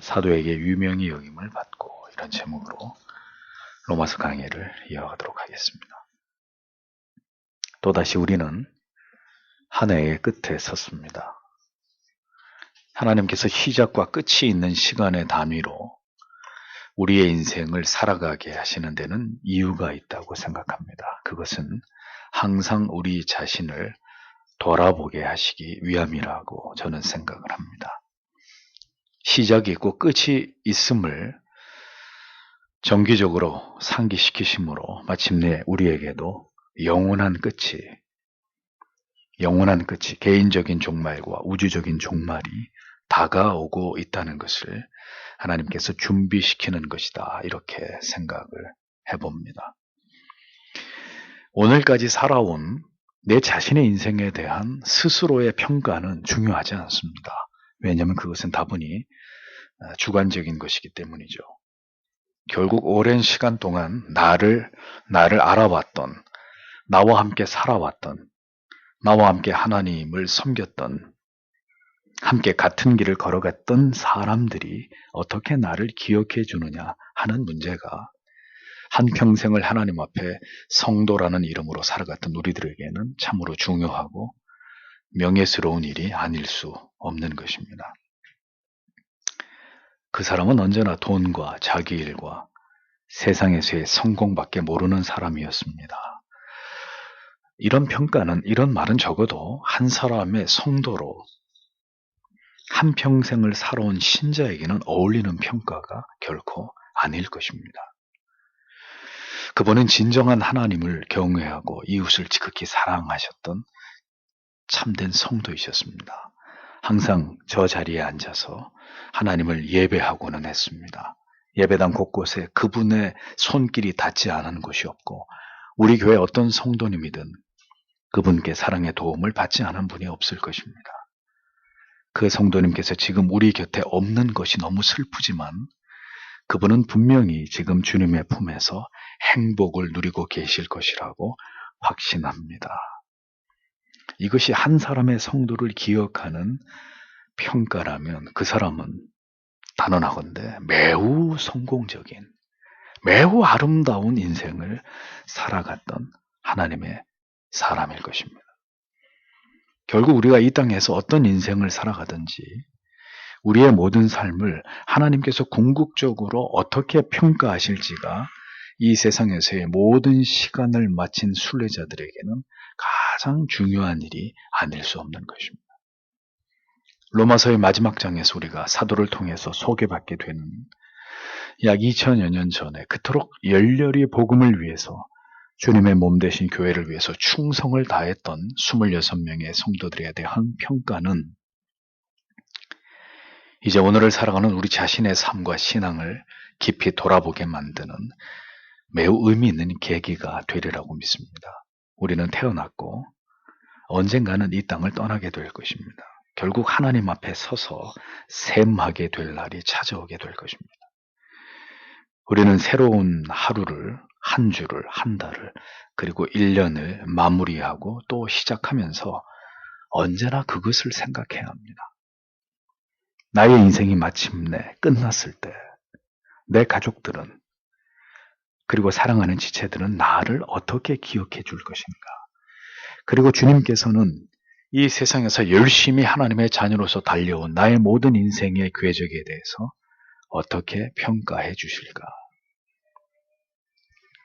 사도에게 유명히 여김을 받고, 이런 제목으로 로마서 강의를 이어가도록 하겠습니다. 또다시 우리는 한 해의 끝에 섰습니다. 하나님께서 시작과 끝이 있는 시간의 단위로 우리의 인생을 살아가게 하시는 데는 이유가 있다고 생각합니다. 그것은 항상 우리 자신을 돌아보게 하시기 위함이라고 저는 생각을 합니다. 시작이 있고 끝이 있음을 정기적으로 상기시키심으로 마침내 우리에게도 영원한 끝이 개인적인 종말과 우주적인 종말이 다가오고 있다는 것을 하나님께서 준비시키는 것이다, 이렇게 생각을 해봅니다. 오늘까지 살아온 내 자신의 인생에 대한 스스로의 평가는 중요하지 않습니다. 왜냐하면 그것은 다분히 주관적인 것이기 때문이죠. 결국 오랜 시간 동안 나를 알아왔던, 나와 함께 살아왔던, 나와 함께 하나님을 섬겼던, 함께 같은 길을 걸어갔던 사람들이 어떻게 나를 기억해 주느냐 하는 문제가 한평생을 하나님 앞에 성도라는 이름으로 살아갔던 우리들에게는 참으로 중요하고 명예스러운 일이 아닐 수 없는 것입니다. 그 사람은 언제나 돈과 자기 일과 세상에서의 성공밖에 모르는 사람이었습니다. 이런 평가는, 이런 말은 적어도 한 사람의 성도로 한평생을 살아온 신자에게는 어울리는 평가가 결코 아닐 것입니다. 그분은 진정한 하나님을 경외하고 이웃을 지극히 사랑하셨던 참된 성도이셨습니다. 항상 저 자리에 앉아서 하나님을 예배하고는 했습니다. 예배당 곳곳에 그분의 손길이 닿지 않은 곳이 없고, 우리 교회 어떤 성도님이든 그분께 사랑의 도움을 받지 않은 분이 없을 것입니다. 그 성도님께서 지금 우리 곁에 없는 것이 너무 슬프지만 그분은 분명히 지금 주님의 품에서 행복을 누리고 계실 것이라고 확신합니다. 이것이 한 사람의 성도를 기억하는 평가라면 그 사람은 단언하건대 매우 성공적인, 매우 아름다운 인생을 살아갔던 하나님의 사람일 것입니다. 결국 우리가 이 땅에서 어떤 인생을 살아가든지 우리의 모든 삶을 하나님께서 궁극적으로 어떻게 평가하실지가 이 세상에서의 모든 시간을 마친 순례자들에게는 가장 중요한 일이 아닐 수 없는 것입니다. 로마서의 마지막 장에서 우리가 사도를 통해서 소개받게 되는 약 2000여 년 전에 그토록 열렬히 복음을 위해서, 주님의 몸 되신 교회를 위해서 충성을 다했던 26명의 성도들에 대한 평가는 이제 오늘을 살아가는 우리 자신의 삶과 신앙을 깊이 돌아보게 만드는 매우 의미 있는 계기가 되리라고 믿습니다. 우리는 태어났고 언젠가는 이 땅을 떠나게 될 것입니다. 결국 하나님 앞에 서서 셈하게 될 날이 찾아오게 될 것입니다. 우리는 새로운 하루를, 한 주를, 한 달을, 그리고 1년을 마무리하고 또 시작하면서 언제나 그것을 생각해야 합니다. 나의 인생이 마침내 끝났을 때 내 가족들은, 그리고 사랑하는 지체들은 나를 어떻게 기억해 줄 것인가. 그리고 주님께서는 이 세상에서 열심히 하나님의 자녀로서 달려온 나의 모든 인생의 궤적에 대해서 어떻게 평가해 주실까.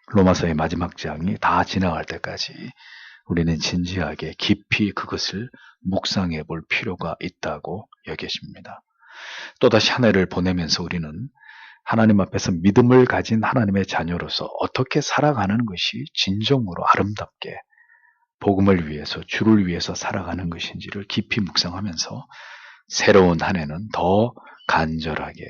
로마서의 마지막 장이 다 지나갈 때까지 우리는 진지하게 깊이 그것을 묵상해 볼 필요가 있다고 여겨집니다. 또다시 한 해를 보내면서 우리는 하나님 앞에서 믿음을 가진 하나님의 자녀로서 어떻게 살아가는 것이 진정으로 아름답게 복음을 위해서, 주를 위해서 살아가는 것인지를 깊이 묵상하면서 새로운 한 해는 더 간절하게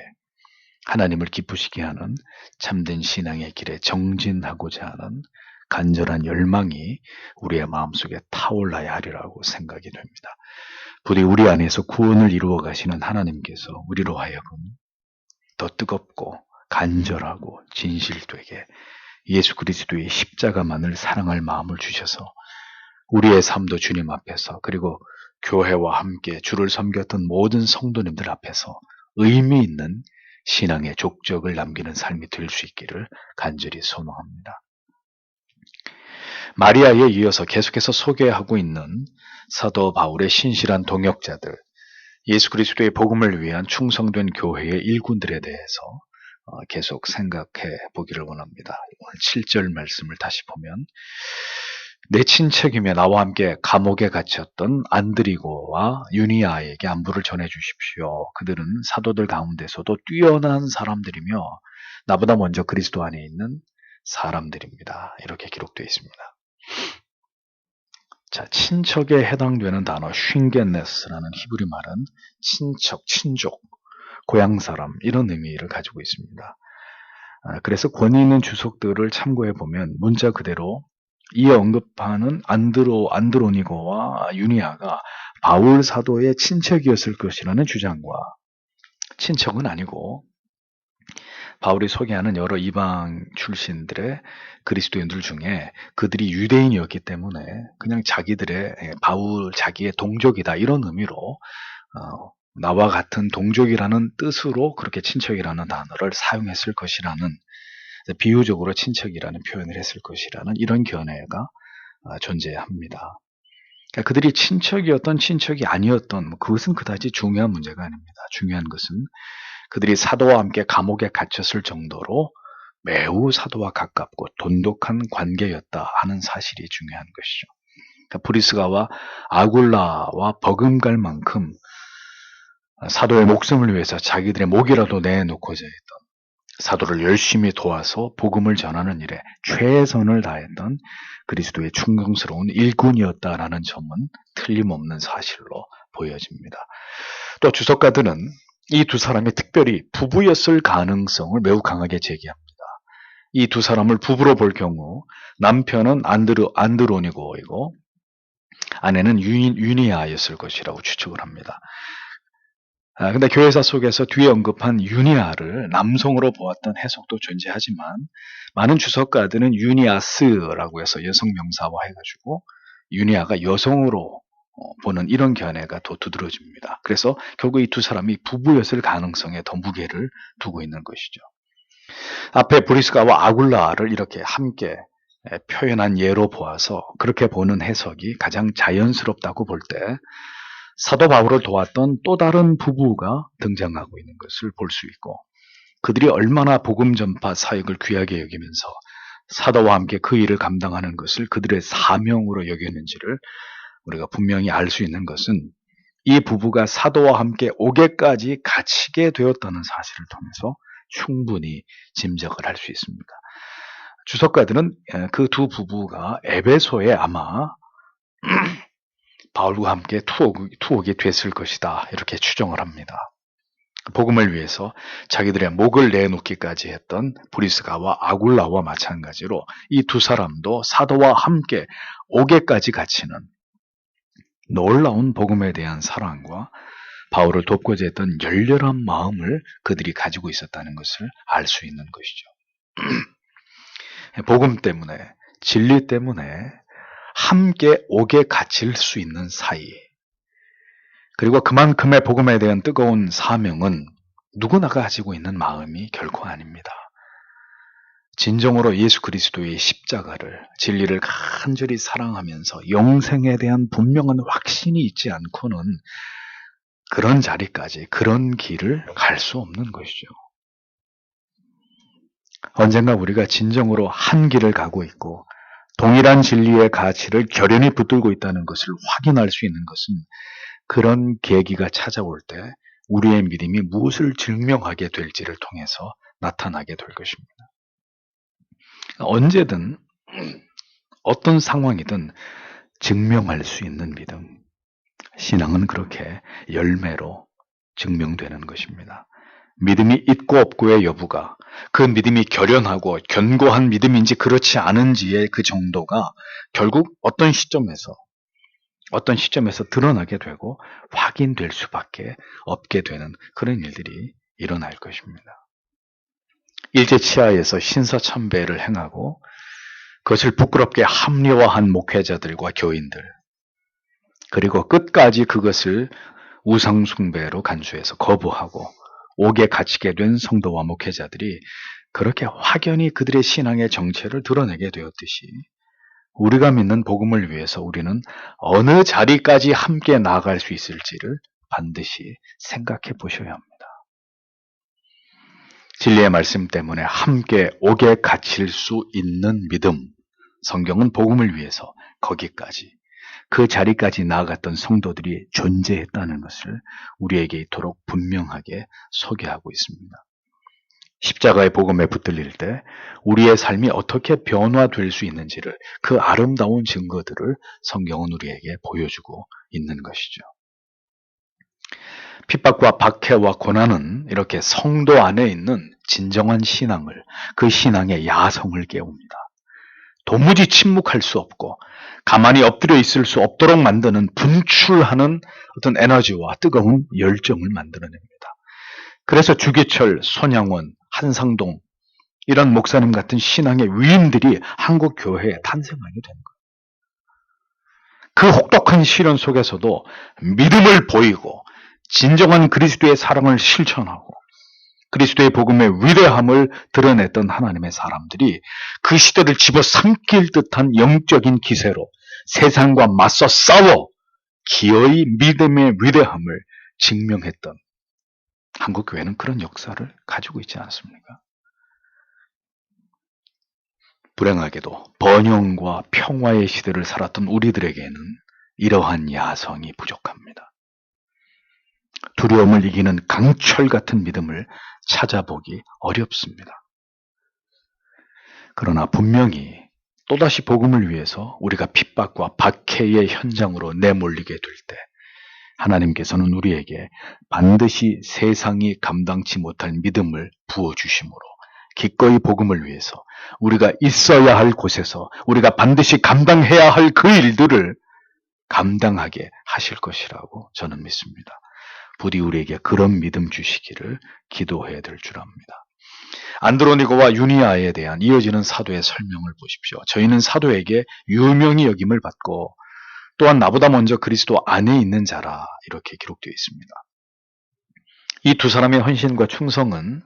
하나님을 기쁘시게 하는 참된 신앙의 길에 정진하고자 하는 간절한 열망이 우리의 마음속에 타올라야 하리라고 생각이 됩니다. 부디 우리 안에서 구원을 이루어 가시는 하나님께서 우리로 하여금 더 뜨겁고 간절하고 진실되게 예수 그리스도의 십자가만을 사랑할 마음을 주셔서 우리의 삶도 주님 앞에서, 그리고 교회와 함께 주를 섬겼던 모든 성도님들 앞에서 의미 있는 신앙의 족적을 남기는 삶이 될 수 있기를 간절히 소망합니다. 마리아에 이어서 계속해서 소개하고 있는 사도 바울의 신실한 동역자들, 예수 그리스도의 복음을 위한 충성된 교회의 일꾼들에 대해서 계속 생각해 보기를 원합니다. 오늘 7절 말씀을 다시 보면, 내 친척이며 나와 함께 감옥에 갇혔던 안드리고와 유니아에게 안부를 전해주십시오. 그들은 사도들 가운데서도 뛰어난 사람들이며 나보다 먼저 그리스도 안에 있는 사람들입니다. 이렇게 기록되어 있습니다. 자, 친척에 해당되는 단어 쉰게네스라는 히브리 말은 친척, 친족, 고향 사람 이런 의미를 가지고 있습니다. 그래서 권위 있는 주석들을 참고해 보면 문자 그대로 이에 언급하는 안드로니고와 유니아가 바울 사도의 친척이었을 것이라는 주장과, 친척은 아니고 바울이 소개하는 여러 이방 출신들의 그리스도인들 중에 그들이 유대인이었기 때문에 그냥 자기의 동족이다 이런 의미로 나와 같은 동족이라는 뜻으로 그렇게 친척이라는 단어를 사용했을 것이라는, 비유적으로 친척이라는 표현을 했을 것이라는 이런 견해가 존재합니다. 그러니까 그들이 친척이었던 친척이 아니었던 그것은 그다지 중요한 문제가 아닙니다. 중요한 것은 그들이 사도와 함께 감옥에 갇혔을 정도로 매우 사도와 가깝고 돈독한 관계였다 하는 사실이 중요한 것이죠. 그러니까 브리스가와 아굴라와 버금갈 만큼 사도의 목숨을 위해서 자기들의 목이라도 내놓고자 했던, 사도를 열심히 도와서 복음을 전하는 일에 최선을 다했던 그리스도의 충성스러운 일꾼이었다라는 점은 틀림없는 사실로 보여집니다. 또 주석가들은 이 두 사람이 특별히 부부였을 가능성을 매우 강하게 제기합니다. 이 두 사람을 부부로 볼 경우 남편은 안드로니고이고 아내는 유니아였을 것이라고 추측을 합니다. 근데 교회사 속에서 뒤에 언급한 유니아를 남성으로 보았던 해석도 존재하지만 많은 주석가들은 유니아스라고 해서 여성 명사화 해가지고 유니아가 여성으로 보는 이런 견해가 더 두드러집니다. 그래서 결국 이 두 사람이 부부였을 가능성에 더 무게를 두고 있는 것이죠. 앞에 브리스가와 아굴라를 이렇게 함께 표현한 예로 보아서 그렇게 보는 해석이 가장 자연스럽다고 볼 때 사도 바울을 도왔던 또 다른 부부가 등장하고 있는 것을 볼 수 있고, 그들이 얼마나 복음 전파 사역을 귀하게 여기면서 사도와 함께 그 일을 감당하는 것을 그들의 사명으로 여겼는지를 우리가 분명히 알 수 있는 것은 이 부부가 사도와 함께 옥에까지 갇히게 되었다는 사실을 통해서 충분히 짐작을 할 수 있습니다. 주석가들은 그 두 부부가 에베소에 아마 바울과 함께 투옥이 됐을 것이다 이렇게 추정을 합니다. 복음을 위해서 자기들의 목을 내놓기까지 했던 브리스가와 아굴라와 마찬가지로 이 두 사람도 사도와 함께 옥에까지 갇히는 놀라운 복음에 대한 사랑과 바울을 돕고자 했던 열렬한 마음을 그들이 가지고 있었다는 것을 알 수 있는 것이죠. 복음 때문에, 진리 때문에 함께 옥에 갇힐 수 있는 사이, 그리고 그만큼의 복음에 대한 뜨거운 사명은 누구나가 가지고 있는 마음이 결코 아닙니다. 진정으로 예수 그리스도의 십자가를, 진리를 간절히 사랑하면서 영생에 대한 분명한 확신이 있지 않고는 그런 자리까지, 그런 길을 갈 수 없는 것이죠. 언젠가 우리가 진정으로 한 길을 가고 있고 동일한 진리의 가치를 결연히 붙들고 있다는 것을 확인할 수 있는 것은 그런 계기가 찾아올 때 우리의 믿음이 무엇을 증명하게 될지를 통해서 나타나게 될 것입니다. 언제든 어떤 상황이든 증명할 수 있는 믿음, 신앙은 그렇게 열매로 증명되는 것입니다. 믿음이 있고 없고의 여부가 그 믿음이 결연하고 견고한 믿음인지 그렇지 않은지의 그 정도가 결국 어떤 시점에서 드러나게 되고 확인될 수밖에 없게 되는 그런 일들이 일어날 것입니다. 일제치하에서 신사참배를 행하고 그것을 부끄럽게 합리화한 목회자들과 교인들, 그리고 끝까지 그것을 우상숭배로 간주해서 거부하고 옥에 갇히게 된 성도와 목회자들이 그렇게 확연히 그들의 신앙의 정체를 드러내게 되었듯이 우리가 믿는 복음을 위해서 우리는 어느 자리까지 함께 나아갈 수 있을지를 반드시 생각해 보셔야 합니다. 진리의 말씀 때문에 함께 옥에 갇힐 수 있는 믿음, 성경은 복음을 위해서 거기까지, 그 자리까지 나아갔던 성도들이 존재했다는 것을 우리에게 이토록 분명하게 소개하고 있습니다. 십자가의 복음에 붙들릴 때 우리의 삶이 어떻게 변화될 수 있는지를, 그 아름다운 증거들을 성경은 우리에게 보여주고 있는 것이죠. 핍박과 박해와 고난은 이렇게 성도 안에 있는 진정한 신앙을, 그 신앙의 야성을 깨웁니다. 도무지 침묵할 수 없고 가만히 엎드려 있을 수 없도록 만드는, 분출하는 어떤 에너지와 뜨거운 열정을 만들어냅니다. 그래서 주기철, 손양원, 한상동 이런 목사님 같은 신앙의 위인들이 한국 교회에 탄생하게 된 거예요. 그 혹독한 시련 속에서도 믿음을 보이고 진정한 그리스도의 사랑을 실천하고 그리스도의 복음의 위대함을 드러냈던 하나님의 사람들이 그 시대를 집어삼킬 듯한 영적인 기세로 세상과 맞서 싸워 기어이 믿음의 위대함을 증명했던 한국 교회는 그런 역사를 가지고 있지 않습니까? 불행하게도 번영과 평화의 시대를 살았던 우리들에게는 이러한 야성이 부족합니다. 두려움을 이기는 강철 같은 믿음을 찾아보기 어렵습니다. 그러나 분명히 또다시 복음을 위해서 우리가 핍박과 박해의 현장으로 내몰리게 될 때 하나님께서는 우리에게 반드시 세상이 감당치 못할 믿음을 부어주심으로 기꺼이 복음을 위해서 우리가 있어야 할 곳에서 우리가 반드시 감당해야 할 그 일들을 감당하게 하실 것이라고 저는 믿습니다. 부디 우리에게 그런 믿음 주시기를 기도해야 될 줄 압니다. 안드로니고와 유니아에 대한 이어지는 사도의 설명을 보십시오. 저희는 사도에게 유명히 여김을 받고 또한 나보다 먼저 그리스도 안에 있는 자라, 이렇게 기록되어 있습니다. 이 두 사람의 헌신과 충성은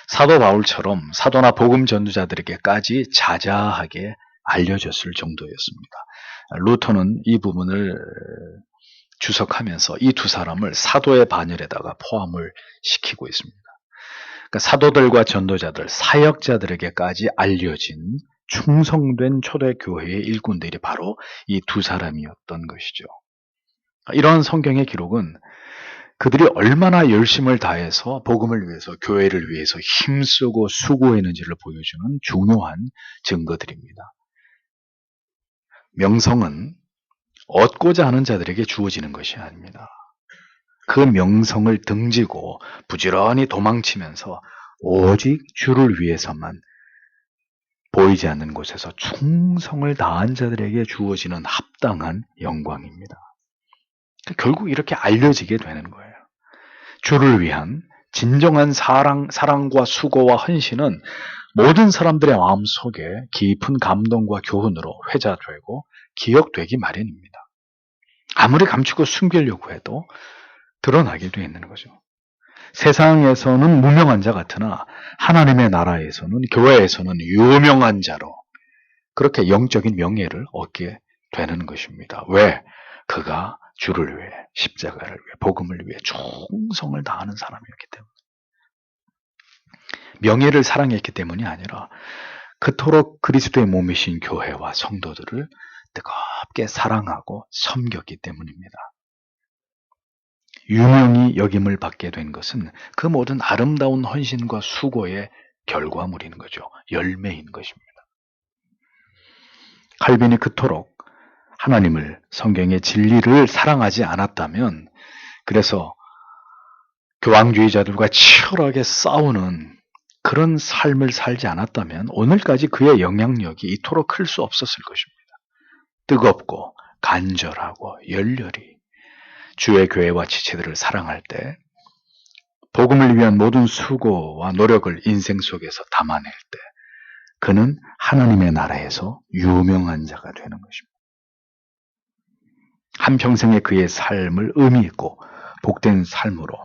사도 바울처럼 사도나 복음 전도자들에게까지 자자하게 알려졌을 정도였습니다. 루터는 이 부분을 주석하면서 이 두 사람을 사도의 반열에다가 포함을 시키고 있습니다. 그러니까 사도들과 전도자들, 사역자들에게까지 알려진 충성된 초대교회의 일꾼들이 바로 이 두 사람이었던 것이죠. 이런 성경의 기록은 그들이 얼마나 열심을 다해서 복음을 위해서, 교회를 위해서 힘쓰고 수고했는지를 보여주는 중요한 증거들입니다. 명성은 얻고자 하는 자들에게 주어지는 것이 아닙니다. 그 명성을 등지고 부지런히 도망치면서 오직 주를 위해서만 보이지 않는 곳에서 충성을 다한 자들에게 주어지는 합당한 영광입니다. 결국 이렇게 알려지게 되는 거예요. 주를 위한 진정한 사랑과 수고와 헌신은 모든 사람들의 마음속에 깊은 감동과 교훈으로 회자되고 기억되기 마련입니다. 아무리 감추고 숨기려고 해도 드러나게 되어 있는 거죠. 세상에서는 무명한 자 같으나 하나님의 나라에서는, 교회에서는 유명한 자로 그렇게 영적인 명예를 얻게 되는 것입니다. 왜? 그가 주를 위해, 십자가를 위해, 복음을 위해 충성을 다하는 사람이었기 때문에. 명예를 사랑했기 때문이 아니라 그토록 그리스도의 몸이신 교회와 성도들을 뜨겁게 사랑하고 섬겼기 때문입니다. 유명히 여김을 받게 된 것은 그 모든 아름다운 헌신과 수고의 결과물인 거죠. 열매인 것입니다. 칼빈이 그토록 하나님을, 성경의 진리를 사랑하지 않았다면, 그래서 교황주의자들과 치열하게 싸우는 그런 삶을 살지 않았다면 오늘까지 그의 영향력이 이토록 클 수 없었을 것입니다. 뜨겁고 간절하고 열렬히 주의 교회와 지체들을 사랑할 때, 복음을 위한 모든 수고와 노력을 인생 속에서 담아낼 때 그는 하나님의 나라에서 유명한 자가 되는 것입니다. 한평생의 그의 삶을 의미 있고 복된 삶으로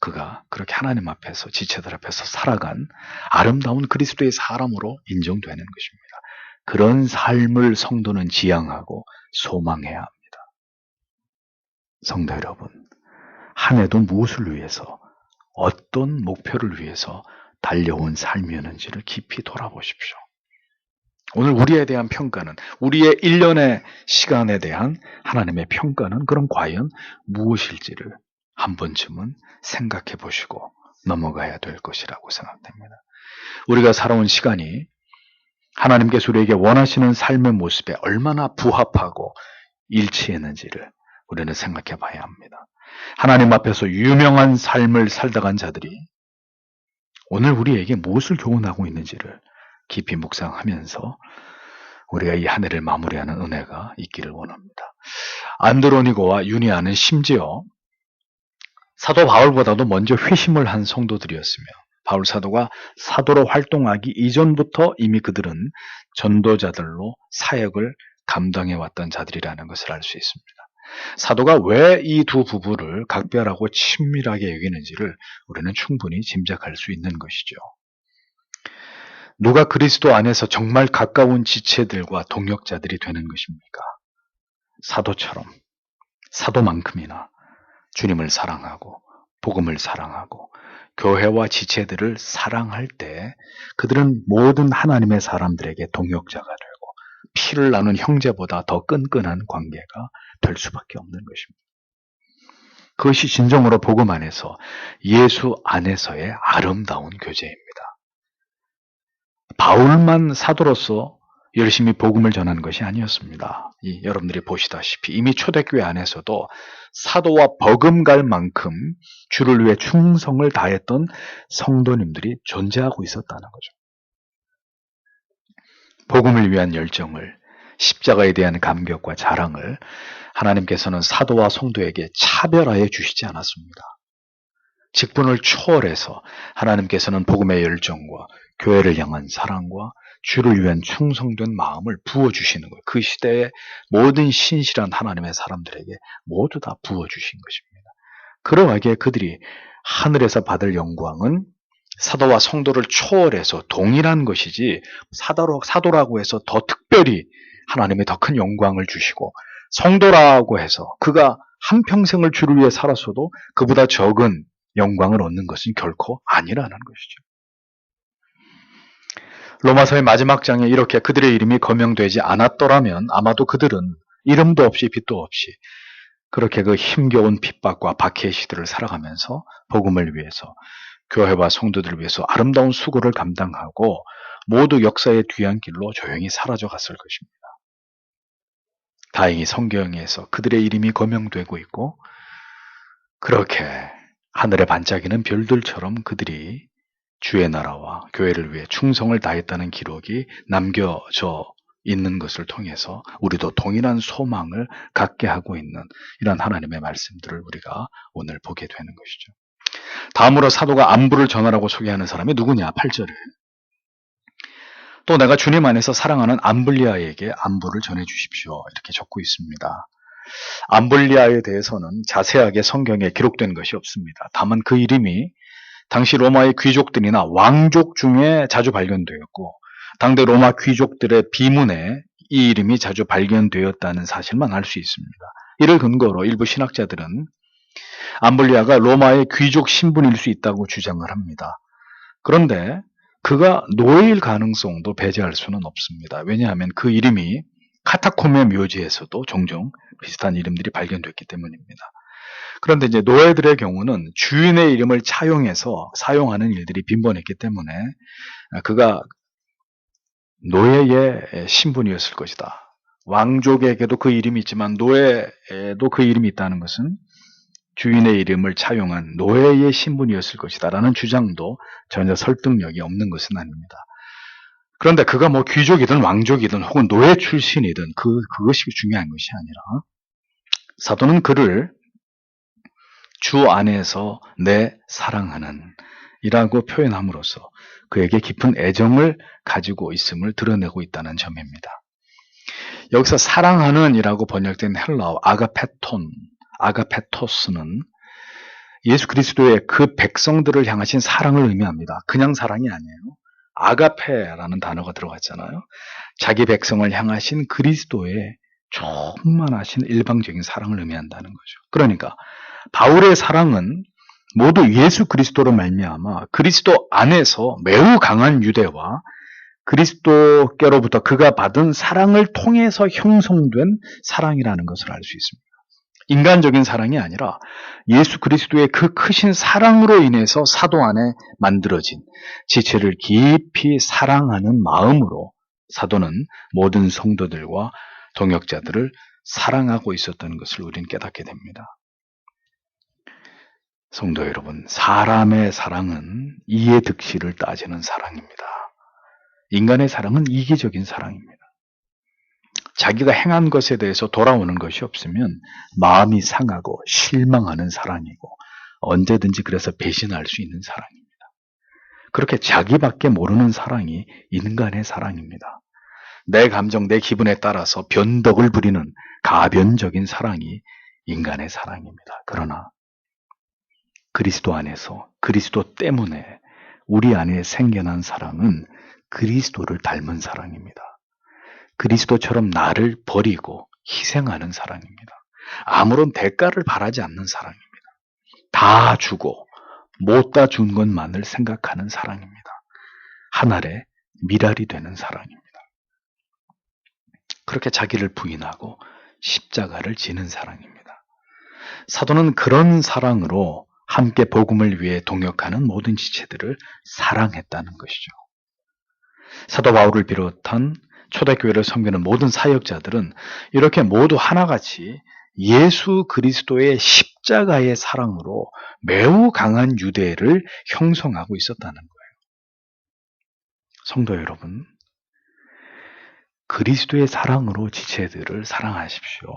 그가 그렇게 하나님 앞에서 지체들 앞에서 살아간 아름다운 그리스도의 사람으로 인정되는 것입니다. 그런 삶을 성도는 지향하고 소망해야 합니다. 성도 여러분, 한 해도 무엇을 위해서, 어떤 목표를 위해서 달려온 삶이었는지를 깊이 돌아보십시오. 오늘 우리에 대한 평가는, 우리의 1년의 시간에 대한 하나님의 평가는 그럼 과연 무엇일지를 한 번쯤은 생각해 보시고 넘어가야 될 것이라고 생각됩니다. 우리가 살아온 시간이 하나님께서 우리에게 원하시는 삶의 모습에 얼마나 부합하고 일치했는지를 우리는 생각해 봐야 합니다. 하나님 앞에서 유명한 삶을 살다 간 자들이 오늘 우리에게 무엇을 교훈하고 있는지를 깊이 묵상하면서 우리가 이 한 해를 마무리하는 은혜가 있기를 원합니다. 안드로니고와 유니아는 심지어 사도 바울보다도 먼저 회심을 한 성도들이었으며 바울 사도가 사도로 활동하기 이전부터 이미 그들은 전도자들로 사역을 감당해왔던 자들이라는 것을 알 수 있습니다. 사도가 왜 이 두 부부를 각별하고 친밀하게 여기는지를 우리는 충분히 짐작할 수 있는 것이죠. 누가 그리스도 안에서 정말 가까운 지체들과 동역자들이 되는 것입니까? 사도처럼, 사도만큼이나 주님을 사랑하고 복음을 사랑하고 교회와 지체들을 사랑할 때 그들은 모든 하나님의 사람들에게 동역자가 되고 피를 나눈 형제보다 더 끈끈한 관계가 될 수밖에 없는 것입니다. 그것이 진정으로 복음 안에서 예수 안에서의 아름다운 교제입니다. 바울만 사도로서 열심히 복음을 전한 것이 아니었습니다. 여러분들이 보시다시피 이미 초대교회 안에서도 사도와 버금갈 만큼 주를 위해 충성을 다했던 성도님들이 존재하고 있었다는 거죠. 복음을 위한 열정을, 십자가에 대한 감격과 자랑을 하나님께서는 사도와 성도에게 차별하여 주시지 않았습니다. 직분을 초월해서 하나님께서는 복음의 열정과 교회를 향한 사랑과 주를 위한 충성된 마음을 부어주시는 거예요. 그 시대의 모든 신실한 하나님의 사람들에게 모두 다 부어주신 것입니다. 그러하기에 그들이 하늘에서 받을 영광은 사도와 성도를 초월해서 동일한 것이지 사도라고 해서 더 특별히 하나님의 더 큰 영광을 주시고 성도라고 해서 그가 한평생을 주를 위해 살았어도 그보다 적은 영광을 얻는 것은 결코 아니라는 것이죠. 로마서의 마지막 장에 이렇게 그들의 이름이 거명되지 않았더라면 아마도 그들은 이름도 없이 빛도 없이 그렇게 그 힘겨운 핍박과 박해의 시대를 살아가면서 복음을 위해서 교회와 성도들을 위해서 아름다운 수고를 감당하고 모두 역사의 뒤안길로 조용히 사라져 갔을 것입니다. 다행히 성경에서 그들의 이름이 거명되고 있고 그렇게 하늘에 반짝이는 별들처럼 그들이 주의 나라와 교회를 위해 충성을 다했다는 기록이 남겨져 있는 것을 통해서 우리도 동일한 소망을 갖게 하고 있는 이런 하나님의 말씀들을 우리가 오늘 보게 되는 것이죠. 다음으로 사도가 안부를 전하라고 소개하는 사람이 누구냐? 8절에 또 내가 주님 안에서 사랑하는 암블리아에게 안부를 전해 주십시오. 이렇게 적고 있습니다. 암블리아에 대해서는 자세하게 성경에 기록된 것이 없습니다. 다만 그 이름이 당시 로마의 귀족들이나 왕족 중에 자주 발견되었고 당대 로마 귀족들의 비문에 이 이름이 자주 발견되었다는 사실만 알 수 있습니다. 이를 근거로 일부 신학자들은 암블리아가 로마의 귀족 신분일 수 있다고 주장을 합니다. 그런데 그가 노예일 가능성도 배제할 수는 없습니다. 왜냐하면 그 이름이 카타콤의 묘지에서도 종종 비슷한 이름들이 발견됐기 때문입니다. 그런데 이제 노예들의 경우는 주인의 이름을 차용해서 사용하는 일들이 빈번했기 때문에 그가 노예의 신분이었을 것이다. 왕족에게도 그 이름이 있지만 노예에도 그 이름이 있다는 것은 주인의 이름을 차용한 노예의 신분이었을 것이다 라는 주장도 전혀 설득력이 없는 것은 아닙니다. 그런데 그가 뭐 귀족이든 왕족이든 혹은 노예 출신이든 그것이 중요한 것이 아니라 사도는 그를 주 안에서 내 사랑하는 이라고 표현함으로써 그에게 깊은 애정을 가지고 있음을 드러내고 있다는 점입니다. 여기서 사랑하는 이라고 번역된 헬라어 아가페토스는 예수 그리스도의 그 백성들을 향하신 사랑을 의미합니다. 그냥 사랑이 아니에요. 아가페라는 단어가 들어갔잖아요. 자기 백성을 향하신 그리스도의 충만하신 일방적인 사랑을 의미한다는 거죠. 그러니까 바울의 사랑은 모두 예수 그리스도로 말미암아 그리스도 안에서 매우 강한 유대와 그리스도께로부터 그가 받은 사랑을 통해서 형성된 사랑이라는 것을 알 수 있습니다. 인간적인 사랑이 아니라 예수 그리스도의 그 크신 사랑으로 인해서 사도 안에 만들어진 지체를 깊이 사랑하는 마음으로 사도는 모든 성도들과 동역자들을 사랑하고 있었던 것을 우리는 깨닫게 됩니다. 성도 여러분, 사람의 사랑은 이해 득실을 따지는 사랑입니다. 인간의 사랑은 이기적인 사랑입니다. 자기가 행한 것에 대해서 돌아오는 것이 없으면 마음이 상하고 실망하는 사랑이고 언제든지 그래서 배신할 수 있는 사랑입니다. 그렇게 자기밖에 모르는 사랑이 인간의 사랑입니다. 내 감정, 내 기분에 따라서 변덕을 부리는 가변적인 사랑이 인간의 사랑입니다. 그러나 그리스도 안에서 그리스도 때문에 우리 안에 생겨난 사랑은 그리스도를 닮은 사랑입니다. 그리스도처럼 나를 버리고 희생하는 사랑입니다. 아무런 대가를 바라지 않는 사랑입니다. 다 주고 못다 준 것만을 생각하는 사랑입니다. 하늘의 미랄이 되는 사랑입니다. 그렇게 자기를 부인하고 십자가를 지는 사랑입니다. 사도는 그런 사랑으로 함께 복음을 위해 동역하는 모든 지체들을 사랑했다는 것이죠. 사도 바울을 비롯한 초대교회를 섬기는 모든 사역자들은 이렇게 모두 하나같이 예수 그리스도의 십자가의 사랑으로 매우 강한 유대를 형성하고 있었다는 거예요. 성도 여러분, 그리스도의 사랑으로 지체들을 사랑하십시오.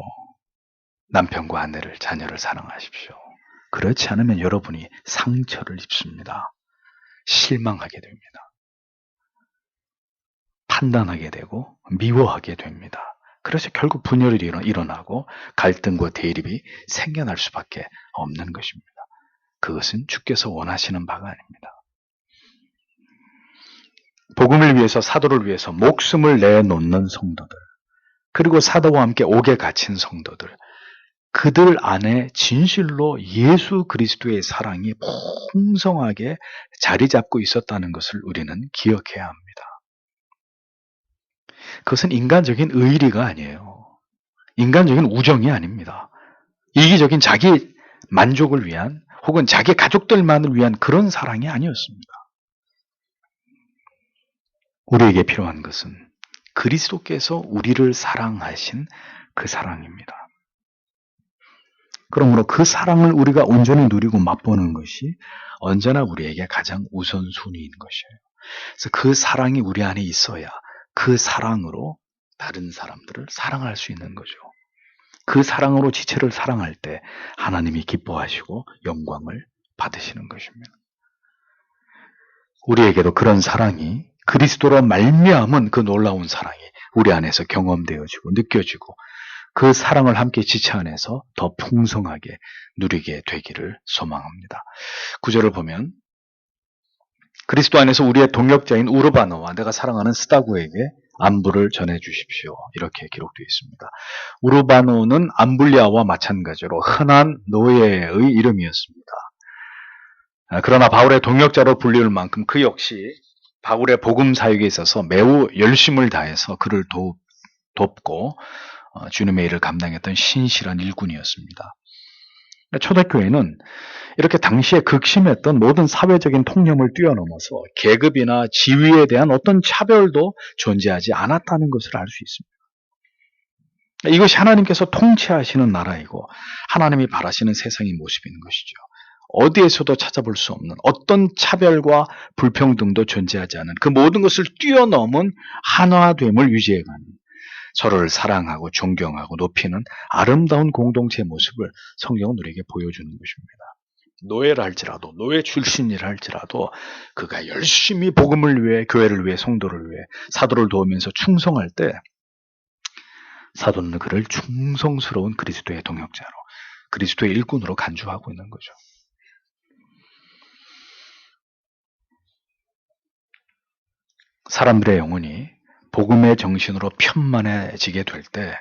남편과 아내를, 자녀를 사랑하십시오. 그렇지 않으면 여러분이 상처를 입습니다. 실망하게 됩니다. 판단하게 되고 미워하게 됩니다. 그래서 결국 분열이 일어나고 갈등과 대립이 생겨날 수밖에 없는 것입니다. 그것은 주께서 원하시는 바가 아닙니다. 복음을 위해서, 사도를 위해서 목숨을 내놓는 성도들, 그리고 사도와 함께 옥에 갇힌 성도들, 그들 안에 진실로 예수 그리스도의 사랑이 풍성하게 자리 잡고 있었다는 것을 우리는 기억해야 합니다. 그것은 인간적인 의리가 아니에요. 인간적인 우정이 아닙니다. 이기적인 자기 만족을 위한 혹은 자기 가족들만을 위한 그런 사랑이 아니었습니다. 우리에게 필요한 것은 그리스도께서 우리를 사랑하신 그 사랑입니다. 그러므로 그 사랑을 우리가 온전히 누리고 맛보는 것이 언제나 우리에게 가장 우선순위인 것이에요. 그래서 그 사랑이 우리 안에 있어야 그 사랑으로 다른 사람들을 사랑할 수 있는 거죠. 그 사랑으로 지체를 사랑할 때 하나님이 기뻐하시고 영광을 받으시는 것입니다. 우리에게도 그런 사랑이 그리스도로 말미암은 그 놀라운 사랑이 우리 안에서 경험되어지고 느껴지고 그 사랑을 함께 지체 안에서 더 풍성하게 누리게 되기를 소망합니다. 9절을 보면 그리스도 안에서 우리의 동역자인 우르바노와 내가 사랑하는 스다구에게 안부를 전해주십시오. 이렇게 기록되어 있습니다. 우르바노는 암블리아와 마찬가지로 흔한 노예의 이름이었습니다. 그러나 바울의 동역자로 불리울 만큼 그 역시 바울의 복음 사역에 있어서 매우 열심을 다해서 그를 돕고 주님의 일을 감당했던 신실한 일꾼이었습니다. 초대교회는 이렇게 당시에 극심했던 모든 사회적인 통념을 뛰어넘어서 계급이나 지위에 대한 어떤 차별도 존재하지 않았다는 것을 알 수 있습니다. 이것이 하나님께서 통치하시는 나라이고 하나님이 바라시는 세상의 모습인 것이죠. 어디에서도 찾아볼 수 없는 어떤 차별과 불평등도 존재하지 않은 그 모든 것을 뛰어넘은 한화됨을 유지해가는 서로를 사랑하고 존경하고 높이는 아름다운 공동체의 모습을 성경은 우리에게 보여주는 것입니다. 노예라 할지라도 노예 출신이라 할지라도 그가 열심히 복음을 위해 교회를 위해 성도를 위해 사도를 도우면서 충성할 때 사도는 그를 충성스러운 그리스도의 동역자로 그리스도의 일꾼으로 간주하고 있는 거죠. 사람들의 영혼이 복음의 정신으로 편만해지게 될 때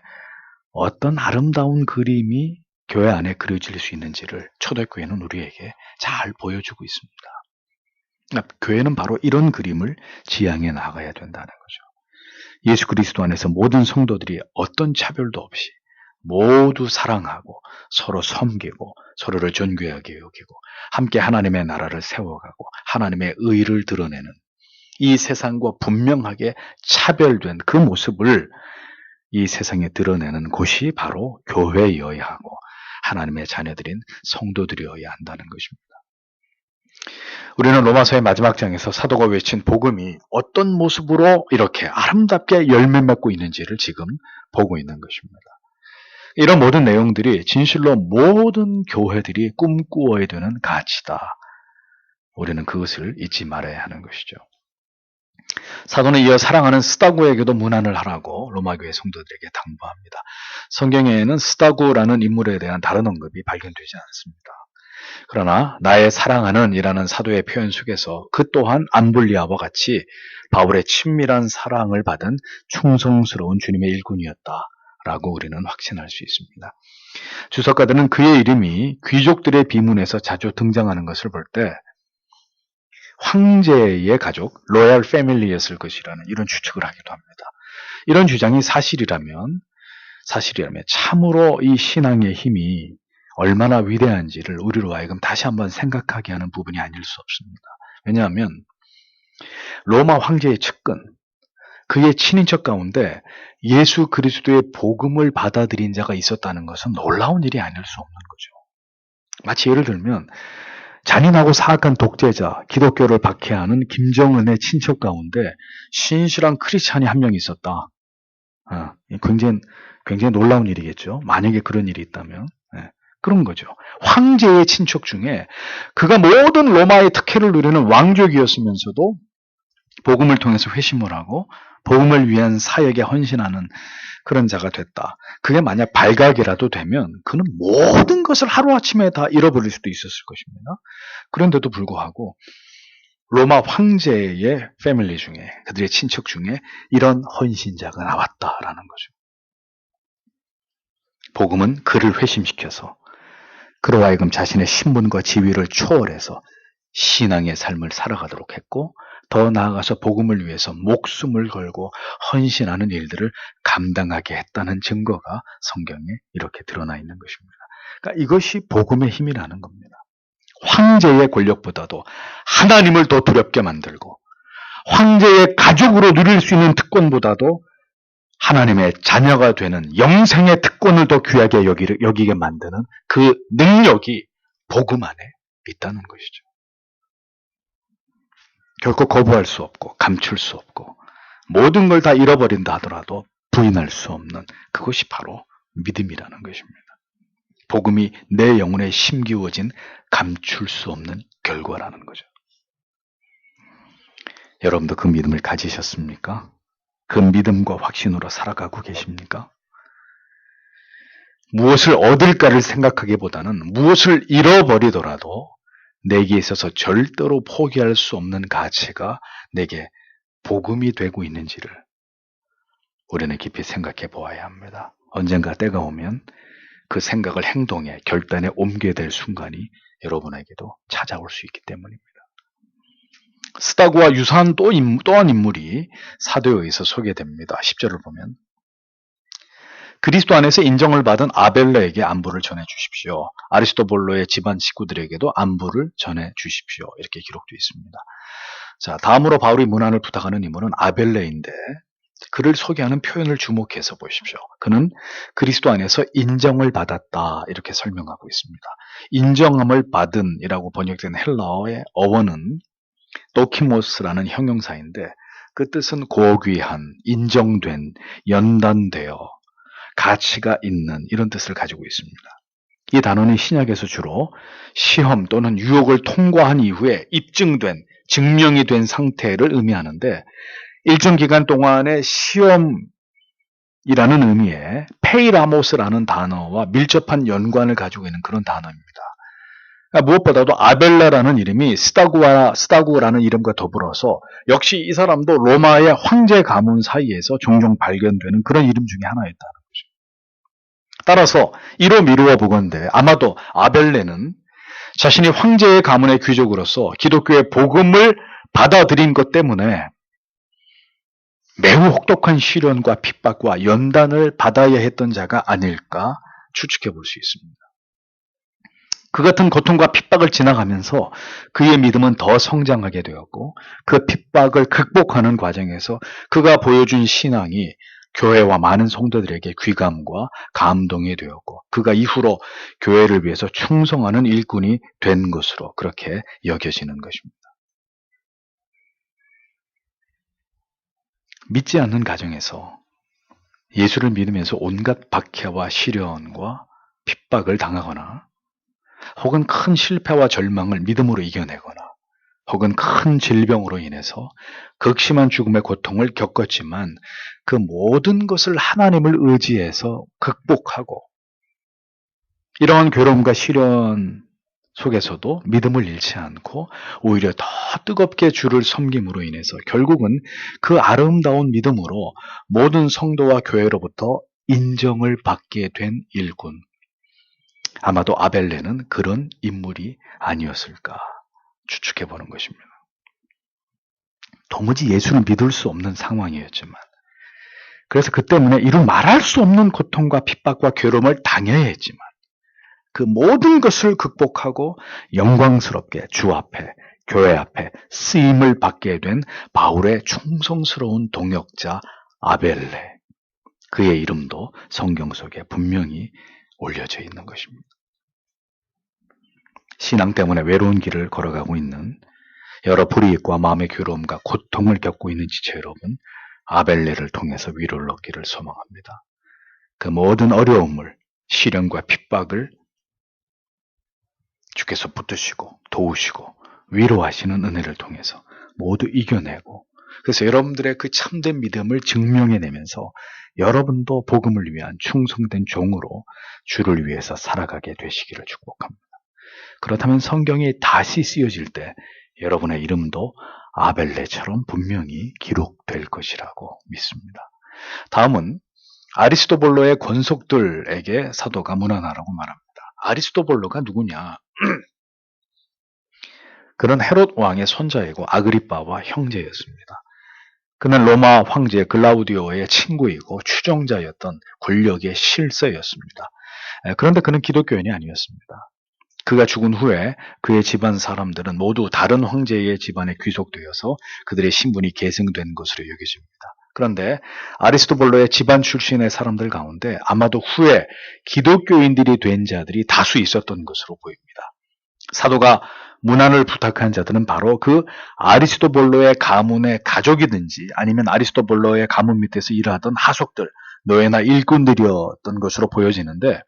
어떤 아름다운 그림이 교회 안에 그려질 수 있는지를 초대교회는 우리에게 잘 보여주고 있습니다. 그러니까 교회는 바로 이런 그림을 지향해 나가야 된다는 거죠. 예수 그리스도 안에서 모든 성도들이 어떤 차별도 없이 모두 사랑하고 서로 섬기고 서로를 존귀하게 여기고 함께 하나님의 나라를 세워가고 하나님의 의를 드러내는 이 세상과 분명하게 차별된 그 모습을 이 세상에 드러내는 곳이 바로 교회여야 하고 하나님의 자녀들인 성도들이어야 한다는 것입니다. 우리는 로마서의 마지막 장에서 사도가 외친 복음이 어떤 모습으로 이렇게 아름답게 열매 맺고 있는지를 지금 보고 있는 것입니다. 이런 모든 내용들이 진실로 모든 교회들이 꿈꾸어야 되는 가치다. 우리는 그것을 잊지 말아야 하는 것이죠. 사도는 이어 사랑하는 스다구에게도 문안을 하라고 로마교회 성도들에게 당부합니다. 성경에는 스다구라는 인물에 대한 다른 언급이 발견되지 않습니다. 그러나 나의 사랑하는 이라는 사도의 표현 속에서 그 또한 암블리아와 같이 바울의 친밀한 사랑을 받은 충성스러운 주님의 일꾼이었다라고 우리는 확신할 수 있습니다. 주석가들은 그의 이름이 귀족들의 비문에서 자주 등장하는 것을 볼 때 황제의 가족, 로얄 패밀리였을 것이라는 이런 추측을 하기도 합니다. 이런 주장이 사실이라면 참으로 이 신앙의 힘이 얼마나 위대한지를 우리로 하여금 다시 한번 생각하게 하는 부분이 아닐 수 없습니다. 왜냐하면 로마 황제의 측근, 그의 친인척 가운데 예수 그리스도의 복음을 받아들인 자가 있었다는 것은 놀라운 일이 아닐 수 없는 거죠. 마치 예를 들면 잔인하고 사악한 독재자, 기독교를 박해하는 김정은의 친척 가운데 신실한 크리스찬이 한 명 있었다. 굉장히 놀라운 일이겠죠. 만약에 그런 일이 있다면. 그런 거죠. 황제의 친척 중에 그가 모든 로마의 특혜를 누리는 왕족이었으면서도 복음을 통해서 회심을 하고 복음을 위한 사역에 헌신하는 그런 자가 됐다. 그게 만약 발각이라도 되면 그는 모든 것을 하루아침에 다 잃어버릴 수도 있었을 것입니다. 그런데도 불구하고 로마 황제의 패밀리 중에, 그들의 친척 중에 이런 헌신자가 나왔다라는 거죠. 복음은 그를 회심시켜서 그로 하여금 자신의 신분과 지위를 초월해서 신앙의 삶을 살아가도록 했고, 더 나아가서 복음을 위해서 목숨을 걸고 헌신하는 일들을 감당하게 했다는 증거가 성경에 이렇게 드러나 있는 것입니다. 그러니까 이것이 복음의 힘이라는 겁니다. 황제의 권력보다도 하나님을 더 두렵게 만들고 황제의 가족으로 누릴 수 있는 특권보다도 하나님의 자녀가 되는 영생의 특권을 더 귀하게 여기게 만드는 그 능력이 복음 안에 있다는 것이죠. 결코 거부할 수 없고 감출 수 없고 모든 걸 다 잃어버린다 하더라도 부인할 수 없는 그것이 바로 믿음이라는 것입니다. 복음이 내 영혼에 심기워진 감출 수 없는 결과라는 거죠. 여러분도 그 믿음을 가지셨습니까? 그 믿음과 확신으로 살아가고 계십니까? 무엇을 얻을까를 생각하기보다는 무엇을 잃어버리더라도 내게 있어서 절대로 포기할 수 없는 가치가 내게 복음이 되고 있는지를 우리는 깊이 생각해 보아야 합니다. 언젠가 때가 오면 그 생각을 행동에, 결단에 옮겨야 될 순간이 여러분에게도 찾아올 수 있기 때문입니다. 스다구와 유사한 또한 인물이 사도에 의해서 소개됩니다. 10절을 보면 그리스도 안에서 인정을 받은 아벨레에게 안부를 전해주십시오. 아리스토블로의 집안 식구들에게도 안부를 전해주십시오. 이렇게 기록되어 있습니다. 자, 다음으로 바울이 문안을 부탁하는 인물은 아벨레인데 그를 소개하는 표현을 주목해서 보십시오. 그는 그리스도 안에서 인정을 받았다 이렇게 설명하고 있습니다. 인정함을 받은이라고 번역된 헬라어의 어원은 도키모스라는 형용사인데 그 뜻은 고귀한, 인정된, 연단되어 가치가 있는 이런 뜻을 가지고 있습니다. 이 단어는 신약에서 주로 시험 또는 유혹을 통과한 이후에 입증된, 증명이 된 상태를 의미하는데 일정 기간 동안의 시험이라는 의미의 페이라모스라는 단어와 밀접한 연관을 가지고 있는 그런 단어입니다. 무엇보다도 아벨라라는 이름이 스다구라는 이름과 더불어서 역시 이 사람도 로마의 황제 가문 사이에서 종종 발견되는 그런 이름 중에 하나였다는 거죠. 따라서 이로 미루어 보건대 아마도 아벨레는 자신이 황제의 가문의 귀족으로서 기독교의 복음을 받아들인 것 때문에 매우 혹독한 시련과 핍박과 연단을 받아야 했던 자가 아닐까 추측해 볼 수 있습니다. 그 같은 고통과 핍박을 지나가면서 그의 믿음은 더 성장하게 되었고 그 핍박을 극복하는 과정에서 그가 보여준 신앙이 교회와 많은 성도들에게 귀감과 감동이 되었고 그가 이후로 교회를 위해서 충성하는 일꾼이 된 것으로 그렇게 여겨지는 것입니다. 믿지 않는 가정에서 예수를 믿으면서 온갖 박해와 시련과 핍박을 당하거나 혹은 큰 실패와 절망을 믿음으로 이겨내거나 혹은 큰 질병으로 인해서 극심한 죽음의 고통을 겪었지만 그 모든 것을 하나님을 의지해서 극복하고 이러한 괴로움과 시련 속에서도 믿음을 잃지 않고 오히려 더 뜨겁게 주를 섬김으로 인해서 결국은 그 아름다운 믿음으로 모든 성도와 교회로부터 인정을 받게 된 일꾼. 아마도 아벨레는 그런 인물이 아니었을까 추측해 보는 것입니다. 도무지 예수를 믿을 수 없는 상황이었지만 그래서 그 때문에 이루 말할 수 없는 고통과 핍박과 괴로움을 당해야 했지만 그 모든 것을 극복하고 영광스럽게 주 앞에 교회 앞에 쓰임을 받게 된 바울의 충성스러운 동역자 아벨레. 그의 이름도 성경 속에 분명히 올려져 있는 것입니다. 신앙 때문에 외로운 길을 걸어가고 있는 여러 불이익과 마음의 괴로움과 고통을 겪고 있는 지체 여러분, 아벨레를 통해서 위로를 얻기를 소망합니다. 그 모든 어려움을, 시련과 핍박을 주께서 붙드시고 도우시고 위로하시는 은혜를 통해서 모두 이겨내고 그래서 여러분들의 그 참된 믿음을 증명해내면서 여러분도 복음을 위한 충성된 종으로 주를 위해서 살아가게 되시기를 축복합니다. 그렇다면 성경이 다시 쓰여질 때 여러분의 이름도 아벨레처럼 분명히 기록될 것이라고 믿습니다. 다음은 아리스토블로의 권속들에게 사도가 문안하라고 말합니다. 아리스토블로가 누구냐? 그는 헤롯 왕의 손자이고 아그리빠와 형제였습니다. 그는 로마 황제 글라우디오의 친구이고 추종자였던 권력의 실세였습니다. 그런데 그는 기독교인이 아니었습니다. 그가 죽은 후에 그의 집안 사람들은 모두 다른 황제의 집안에 귀속되어서 그들의 신분이 계승된 것으로 여겨집니다. 그런데 아리스토블로의 집안 출신의 사람들 가운데 아마도 후에 기독교인들이 된 자들이 다수 있었던 것으로 보입니다. 사도가 문안을 부탁한 자들은 바로 그 아리스토블로의 가문의 가족이든지 아니면 아리스토블로의 가문 밑에서 일하던 하속들, 노예나 일꾼들이었던 것으로 보여지는데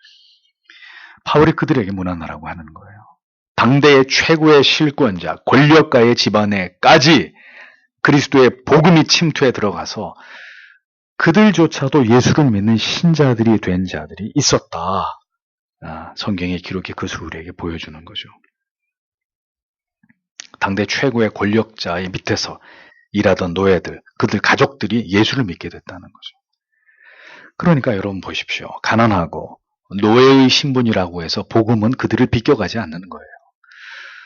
바울이 그들에게 문안하라고 하는 거예요. 당대의 최고의 실권자, 권력가의 집안에까지 그리스도의 복음이 침투해 들어가서 그들조차도 예수를 믿는 신자들이 된 자들이 있었다. 성경의 기록이 그것을 우리에게 보여주는 거죠. 당대 최고의 권력자의 밑에서 일하던 노예들, 그들 가족들이 예수를 믿게 됐다는 거죠. 그러니까 여러분 보십시오. 가난하고 노예의 신분이라고 해서 복음은 그들을 비껴가지 않는 거예요.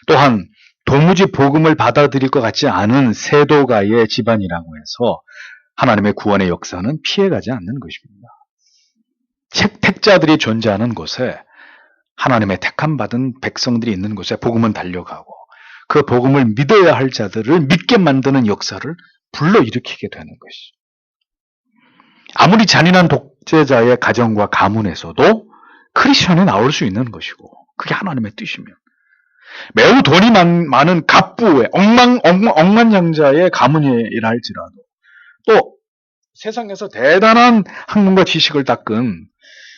또한 도무지 복음을 받아들일 것 같지 않은 세도가의 집안이라고 해서 하나님의 구원의 역사는 피해가지 않는 것입니다. 택자들이 존재하는 곳에 하나님의 택함받은 백성들이 있는 곳에 복음은 달려가고 그 복음을 믿어야 할 자들을 믿게 만드는 역사를 불러일으키게 되는 것이죠. 아무리 잔인한 독재자의 가정과 가문에서도 크리스천이 나올 수 있는 것이고 그게 하나님의 뜻이면 매우 돈이 많은 갑부의 억만장자의 가문이라 할지라도 또 세상에서 대단한 학문과 지식을 닦은